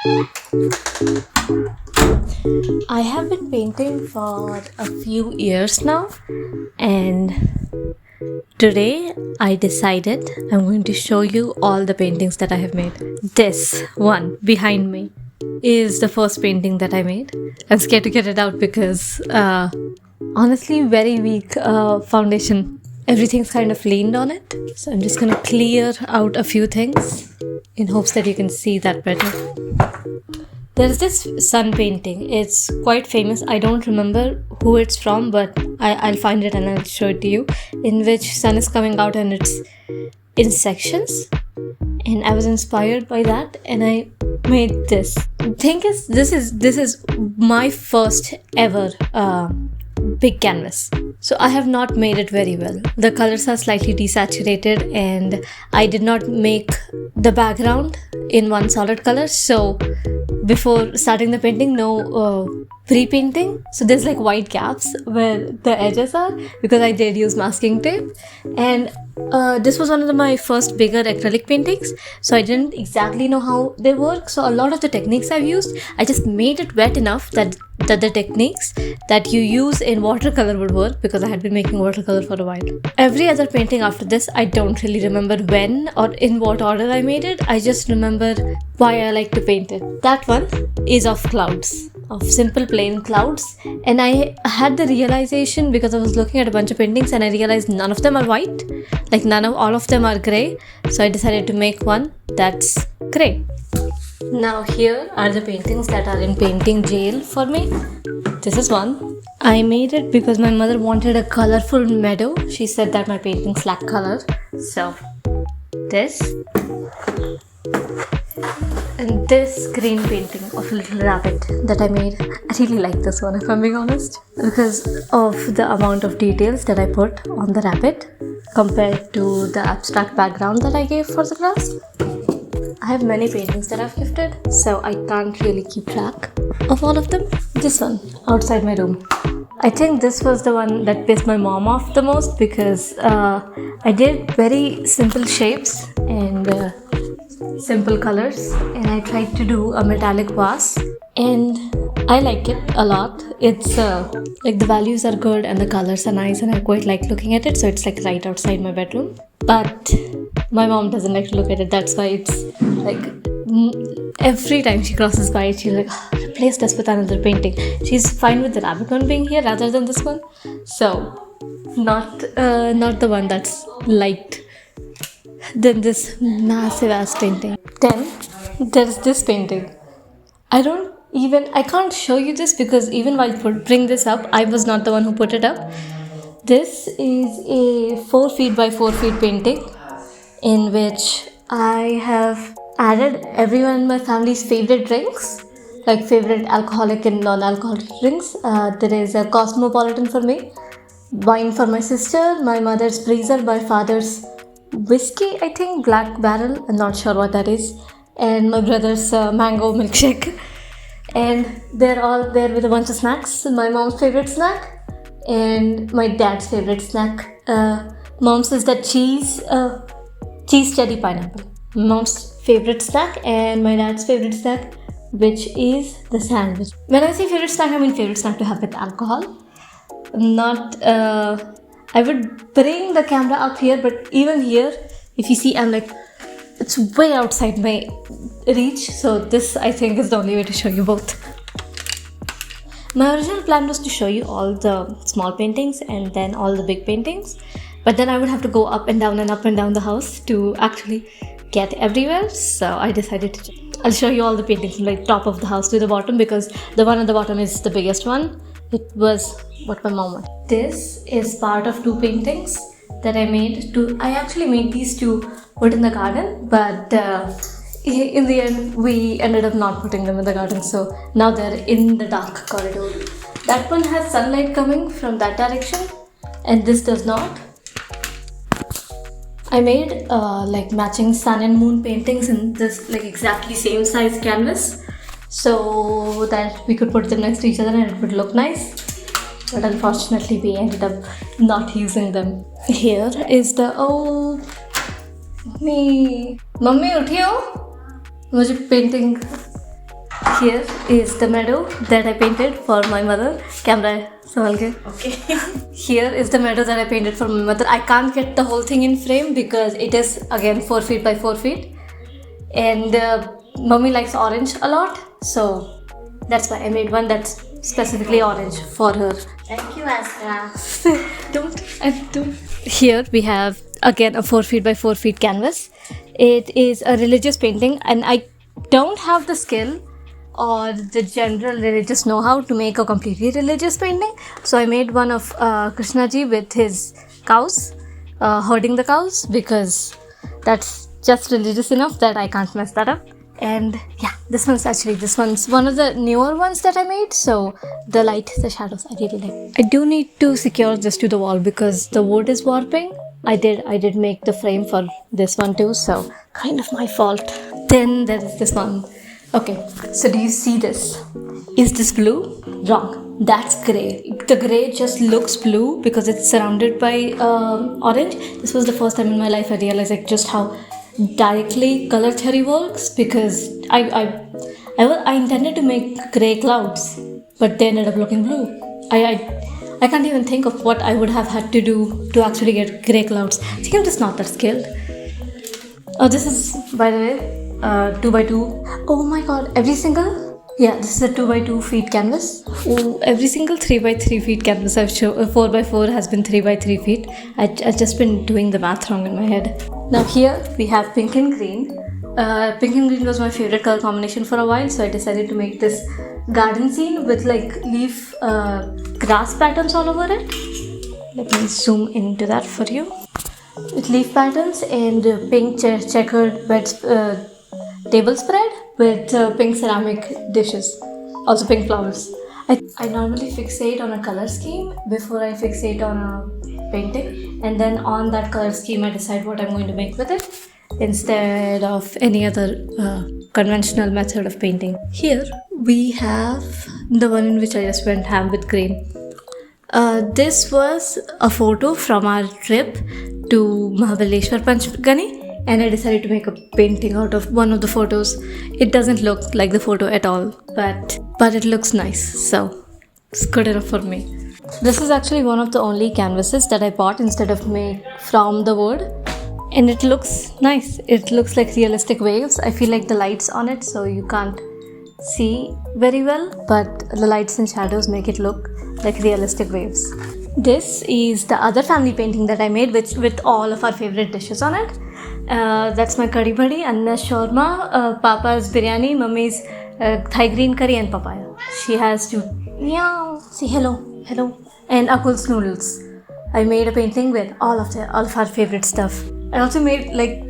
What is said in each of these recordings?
I have been painting for a few years now, and today I decided I'm going to show you all the paintings that I have made. This one behind me is the first painting that I made. I'm scared to get it out because honestly, very weak foundation. Everything's kind of leaned on it. So I'm just gonna clear out a few things in hopes that you can see that better. There's this sun painting. It's quite famous. I don't remember who it's from, but I'll find it and I'll show it to you. In which sun is coming out and it's in sections. And I was inspired by that and I made this. The thing is, this is my first ever big canvas. So I have not made it very well. The colors are slightly desaturated and I did not make the background in one solid color. So before starting the painting, no pre-painting. So there's like white gaps where the edges are because I did use masking tape. And this was one of my first bigger acrylic paintings. So I didn't exactly know how they work. So a lot of the techniques I've used, I just made it wet enough that the techniques that you use in watercolor would work because I had been making watercolor for a while. Every other painting after this, I don't really remember when or in what order I made it. I just remember why I like to paint it. That one is of clouds, of simple plain clouds. And I had the realization because I was looking at a bunch of paintings and I realized none of them are white. Like all of them are grey. So I decided to make one that's grey. Now here are the paintings that are in painting jail for me. This is one. I made it because my mother wanted a colorful meadow. She said that my paintings lack color. So this. And this green painting of a little rabbit that I made. I really like this one if I'm being honest. Because of the amount of details that I put on the rabbit compared to the abstract background that I gave for the glass. I have many paintings that I've gifted, so I can't really keep track of all of them. This one, outside my room. I think this was the one that pissed my mom off the most because I did very simple shapes and simple colors, and I tried to do a metallic vase, and I like it a lot. It's like the values are good and the colors are nice and I quite like looking at it, so it's like right outside my bedroom. But my mom doesn't like to look at it, that's why it's like every time she crosses by it, she's like, replace this with another painting. She's fine with the rabbit one being here rather than this one. So not the one that's liked than this massive ass painting. Then there's this painting. I can't show you this because even while putting this up, I was not the one who put it up. This is a 4 feet by 4 feet painting in which I have added everyone in my family's favorite drinks, like favorite alcoholic and non-alcoholic drinks. There is a Cosmopolitan for me, wine for my sister, my mother's Breezer, my father's whiskey, I think, Black Barrel, I'm not sure what that is, and my brother's mango milkshake. And they're all there with a bunch of snacks. My mom's favorite snack and my dad's favorite snack. Mom's is that cheese cherry pineapple. Mom's favorite snack and my dad's favorite snack, which is the sandwich. When I say favorite snack, I mean favorite snack to have with alcohol. Not I would bring the camera up here, but even here, if you see, I'm like, it's way outside my reach. So this, I think, is the only way to show you both. My original plan was to show you all the small paintings and then all the big paintings. But then I would have to go up and down the house to actually get everywhere. So I decided I'll show you all the paintings from like top of the house to the bottom because the one at the bottom is the biggest one. It was what my mom wanted. This is part of 2 paintings that I made. I actually made these to put in the garden, but in the end we ended up not putting them in the garden, so now they're in the dark corridor. That one has sunlight coming from that direction and this does not. I made like matching sun and moon paintings in this like exactly same size canvas so that we could put them next to each other and it would look nice. But unfortunately we ended up not using them. Here is the mummy उठी हो, मुझे painting Here is the meadow that I painted for my mother. Camera, okay. Here is the meadow that I painted for my mother. I can't get the whole thing in frame because it is again 4 feet by 4 feet. And Mummy likes orange a lot, so that's why I made one that's specifically orange for her. Thank you, Asra. don't. Here we have again a 4 feet by 4 feet canvas. It is a religious painting, and I don't have the skill or the general religious know-how to make a completely religious painting. So I made one of Krishna ji with his cows, herding the cows, because that's just religious enough that I can't mess that up. And yeah, this one's one of the newer ones that I made, so the light, the shadows, I really like. I do need to secure this to the wall because the wood is warping. I did make the frame for this one too, so kind of my fault. Then there is this one. Okay, so do you see this? Is this blue? Wrong. That's grey. The grey just looks blue because it's surrounded by orange. This was the first time in my life I realized like just how directly color theory works, because I intended to make grey clouds, but they ended up looking blue. I can't even think of what I would have had to do to actually get grey clouds. I think I'm just not that skilled. Oh, this is, by the way, 2 by 2. Oh my god, this is a 2 by 2 feet canvas. Oh, every single 3 by 3 feet canvas I've shown, 4 by 4 has been 3 by 3 feet. I've just been doing the math wrong in my head. Now here we have pink and green. Pink and green was my favorite color combination for a while, so I decided to make this garden scene with like leaf grass patterns all over it. Let me zoom into that for you. With leaf patterns and pink checkered table spread with pink ceramic dishes, also pink flowers. I normally fixate on a color scheme before I fixate on a painting, and then on that color scheme I decide what I'm going to make with it instead of any other conventional method of painting. Here we have the one in which I just went ham with green. This was a photo from our trip to Mahabaleshwar Panchgani, and I decided to make a painting out of one of the photos. It doesn't look like the photo at all, but it looks nice, so it's good enough for me. This is actually one of the only canvases that I bought instead of made from the wood, and it looks nice. It looks like realistic waves. I feel like the lights on it, so you can't see very well, but the lights and shadows make it look like realistic waves. This is the other family painting that I made with all of our favorite dishes on it. That's my curry badi, Anna's shawarma, Papa's biryani, Mummy's Thai green curry, and papaya. She has to say hello, and Akul's noodles. I made a painting with all of our favorite stuff. I also made like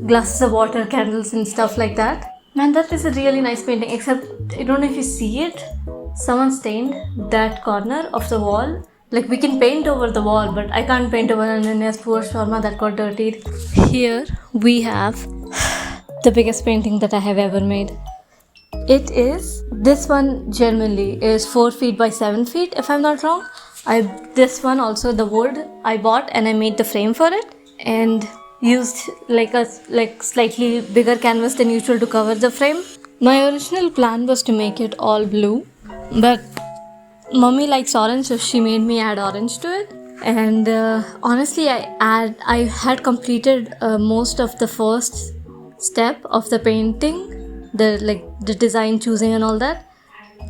glasses of water, candles, and stuff like that. Man, that is a really nice painting, except I don't know if you see it. Someone stained that corner of the wall. Like, we can paint over the wall, but I can't paint over Ananya's poor shawarma that got dirtied. Here we have the biggest painting that I have ever made. This one genuinely is 4 feet by 7 feet, if I'm not wrong. This one also, the wood I bought and I made the frame for it and used like slightly bigger canvas than usual to cover the frame. My original plan was to make it all blue, but Mummy likes orange, so she made me add orange to it. And honestly, I had completed most of the first step of the painting, the design choosing and all that,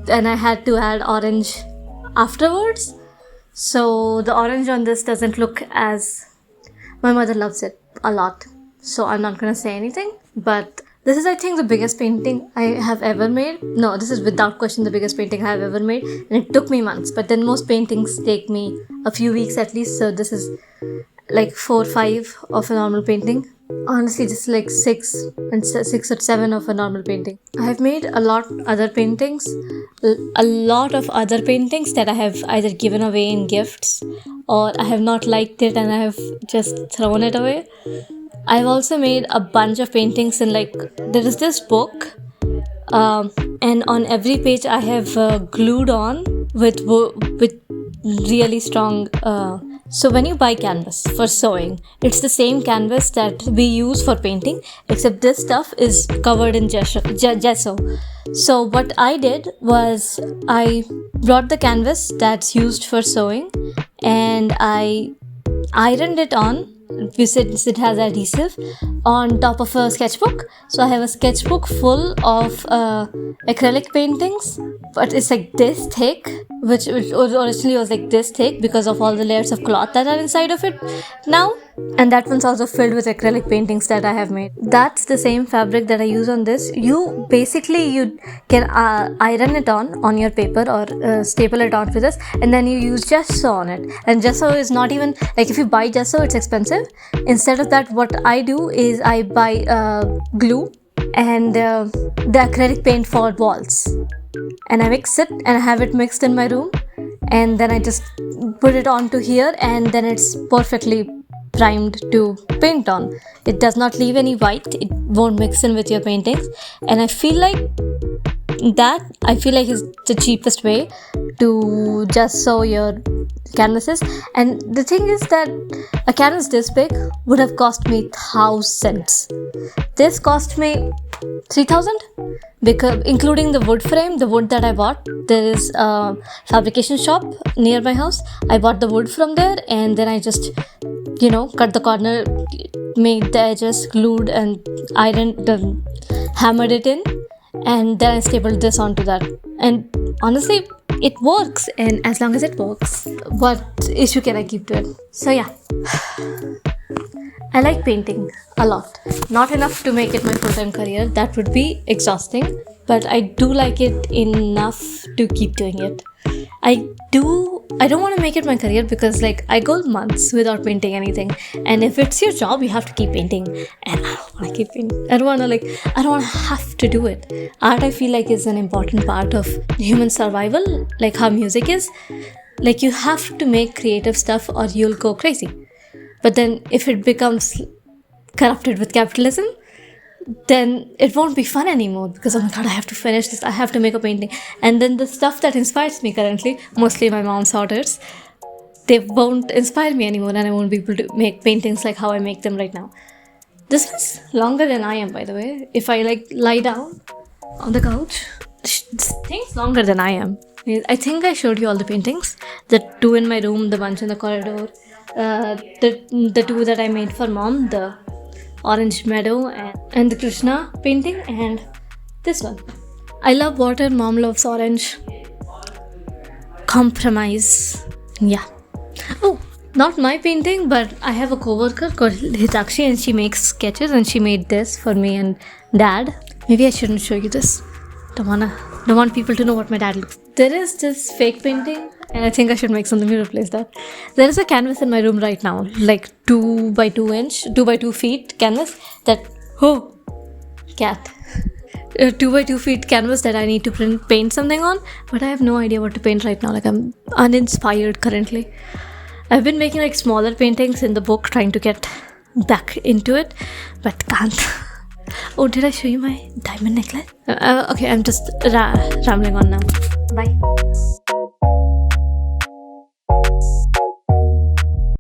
and I had to add orange afterwards. So the orange on this doesn't look as... My mother loves it a lot, so I'm not gonna say anything, but this is, I think, the biggest painting I have ever made. No, this is without question the biggest painting I have ever made, and it took me months, but then most paintings take me a few weeks at least, so this is like 4 or 5 of a normal painting. Honestly, just like 6 or 7 of a normal painting. I have made a lot of other paintings that I have either given away in gifts or I have not liked it and I have just thrown it away. I've also made a bunch of paintings and there is this book and on every page I have glued on with really strong... So when you buy canvas for sewing, it's the same canvas that we use for painting, except this stuff is covered in gesso. So what I did was I brought the canvas that's used for sewing and I ironed it on, since it has adhesive, on top of a sketchbook. So I have a sketchbook full of acrylic paintings, but it's like this thick, which originally was like this thick because of all the layers of cloth that are inside of it now. And that one's also filled with acrylic paintings that I have made. That's the same fabric that I use on this. You can iron it on your paper or staple it onto this, and then you use gesso on it. And gesso is not even like, if you buy gesso, it's expensive. Instead of that, what I do is I buy glue and the acrylic paint for walls, and I mix it and I have it mixed in my room, and then I just put it onto here, and then it's perfectly primed to paint on. It does not leave any white, it won't mix in with your paintings, and I feel like is the cheapest way to just sew your canvases. And the thing is that a canvas this big would have cost me thousands. This cost me 3,000, because including the wood frame, the wood that I bought. There is a fabrication shop near my house. I bought the wood from there, and then I just cut the corner, made the edges, glued and ironed, hammered it in, and then I stapled this onto that. And honestly, it works, and as long as it works, what issue can I keep to it? So yeah, I like painting a lot. Not enough to make it my full-time career, that would be exhausting, but I do like it enough to keep doing it. I don't want to make it my career because I go months without painting anything, and if it's your job, you have to keep painting, and I don't want to keep painting. I don't want to have to do it. Art, I feel like, is an important part of human survival, like how music is. You have to make creative stuff or you'll go crazy. But then if it becomes corrupted with capitalism, then it won't be fun anymore, because oh my god, I have to finish this, I have to make a painting. And then the stuff that inspires me currently, mostly my mom's orders, they won't inspire me anymore, and I won't be able to make paintings like how I make them right now. This is longer than I am, by the way. If I lie down on the couch, this thing's longer than I am. I think I showed you all the paintings. The two in my room, the bunch in the corridor, the two that I made for mom, the orange meadow and the Krishna painting, and this one. I love water, mom loves orange. Compromise. Yeah. Oh, not my painting, but I have a coworker called Hitakshi, and she makes sketches, and she made this for me and dad. Maybe I shouldn't show you this. Don't want people to know what my dad looks. There is this fake painting, and I think I should make something to replace that. There is a canvas in my room right now, 2 by 2 feet canvas that, cat. 2 by 2 feet canvas that I need to paint something on, but I have no idea what to paint right now. I'm uninspired currently. I've been making smaller paintings in the book, trying to get back into it, but can't. Oh, did I show you my diamond necklace? Okay, I'm just rambling on now. Bye.